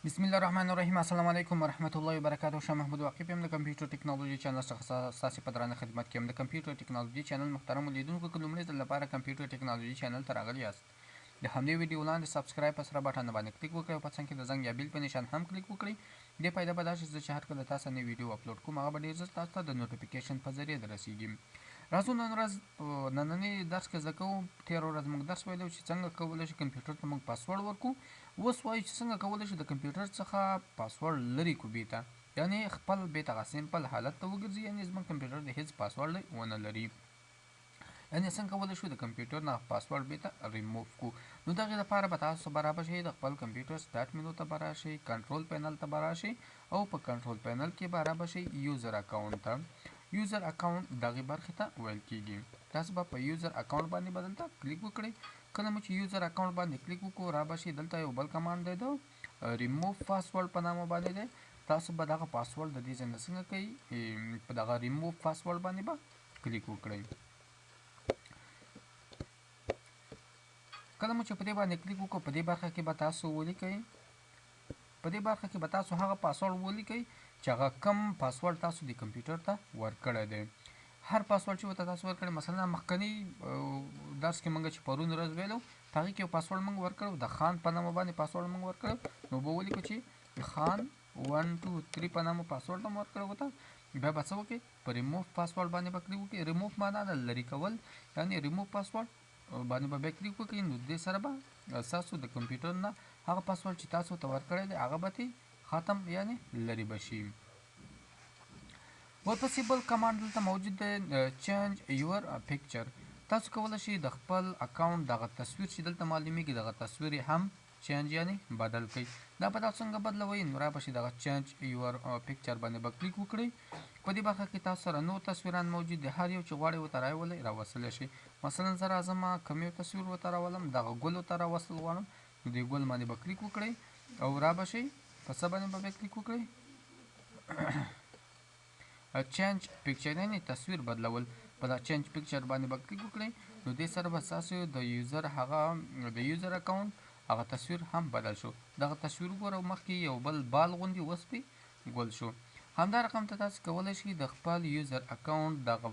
بسم الله الرحمن الرحیم. السلام علیکم ورحمت الله وبرکاته. شاه محمود واقف یم د کمپیوټر ټیکنالوژي چینل څخه ستاسو په درانه خدمت کې یم. د کمپیوټر ټیکنالوژي چینل محترم لیدونکو که لومړی ځل لپاره کمپیوټر ټیکنالوژي چینل ته راغلي یاست د همدې ویډیو لاندې سبسکرایب په سره بټن باندې کلیک وکړئ او په څنګ کې د زنګ یا بیل په نشان هم کلیک وکړئ. دې فایده به دا شي چې هر کله تاسو نوی ویډیو اپلوډ کوم هغه به ډېر ژر تاسو ته د نوټیفیکیشن په ذریعه دررسیږي. راځو نن ورځ نننی درس کې زده کوو. تېره ورځ موږ درس ویلی چې څنګه کولی شو کمپیوټر ته موږ پاسورډ ورکړو. اوس وایو چې څنګه کولی شو د کمپیوټر څخه پاسورډ لرې کړو بیته، یعنې خپل بیت هغه سمپل حالت ته وګرځي، یعنې زموږ کمپیوټر د هیڅ پاسورډ ونه لري. یعنې څنګه کولی شو د کمپیوټر نه پاسورډ بیته ریموف کړو. نو دغې لپاره به تاسو به راشئ د خپل کمپیوټر سټارټ مینو ته به راشئ، کنټرول پینل ته به راشئ او په کنټرول پینل کې به راشئ یوزر اکاونټ ته. یوزر اکاونټ دغې برخې ته ویل کیږي. تاسو به په یوزر اکاونټ باندې به دلته کلیک وکړئ. کله مو چې یوزر اکاونټ باندې کلیک وکړو رابشئ دلته یو بل کمانډ دی د ریموف پاسورډ په نامه باندې دی. تاسو به دغه پاسورډ د دې ځای نه څنګه کوئ، په دغه ریموف پاسورډ باندې به کلیک وکړئ. کله مو چې په دې باندې کلیک وکړو په دې برخه کې به تاسو ولیکئ، په دې برخه کې به تاسو هغه پاسورډ ولیکئ چې هغه کم پاسورډ تاسو د کمپیوټر ته ورکړی دی. هر پاسورډ چې ورته تاسو ورکړی، مثلا مخکني درس کې موږ چې پرون ورځ ویلو په هغې کې یو پاسورډ موږ ورکړو، د خان په نامه باندې پاسورډ موږ ورکړو. نو به ولیکو چې خان 1 2 3 په نامه پاسورډ هم ورکړی ورته. بیا به څه وکړئ، په ریموف پاسورډ باندې به کلیک وکړئ. ریموف معنا ده لرې کول، یعنې ریموف پاسورډ باندې به بیا کلیک وکړئ. نو دې سره به ستاسو د کمپیوټر نه هغه پاسورډ چې تاسو ته ورکړی دی هغه به ختم، یعنې لرې به شي. ورپسې بل کمانډ دلته موجود دی، چینج یور پکچر. تاسو کولی شئ د خپل اکاونټ دغه تصویر چې دلته معلومیږي دغه تصویر هم چینج یعنې بدل کړئ. دا به تاسو څنګه بدلوئ، نو رابشئ دغه چینج یور پکچر باندې به کلیک وکړئ. په دې برخه کې تاسو سره نور تصویران موجود دي، هر یو چې غواړئ ورته راولئ راوصلی شئ. مثلا زه راځم کوم یو تصویر ورته راولم، دغه ګل ورته راوصل غواړم. نو دې ګل باندې به کلیک وکړئ او رابشئ په څه باندې به بیا کلیک وکړئ، چینج پکچر یعنې تصویر بدلول. په دا چینج پکچر باندې به کلیک وکړئ. نو دې سره به ستاسو د یوزر اکاونټ هغه تصویر هم بدل شو. دغه تصویر وګورئ مخکې یو بل بال غوندې، اوس پې ګل شو. همدا رقم ته تاسو کولی شئ د خپل یوزر اکاونټ دغه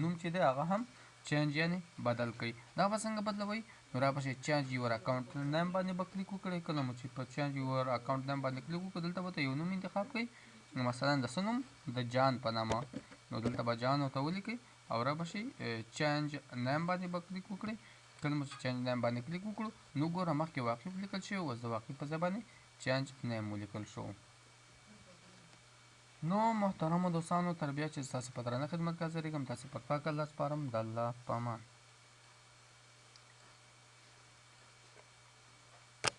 نوم چې دی هغه هم چینج یعنې بدل کړئ. دا به څنګه بدلوئ، نو رابشئ چینج یور اکاونټ نیم باندې به کلیک وکړئ. کله مو چې په چینج یور اکاونټ نیم باندې کلیک وکړو دلته به یو نوم انتخاب کړئ، مثلا د څه نوم، د جان په نامه. نو دلته به جان ورته ولیکئ او رابشئ چینج نیم باندې به کلیک وکړئ. کله مو چې چینج نیم باندې کلیک وکړو نو ګوره مخکې واقف لیکل شوی، اوس د واقف په ځای باندې چینج نیم ولیکل شو. نو محترمو دوستانو، تر بیا چې ستاسو په درانه خدمت کې حاضرېږم، تاسې پر پاک الله سپارم. د الله په امان.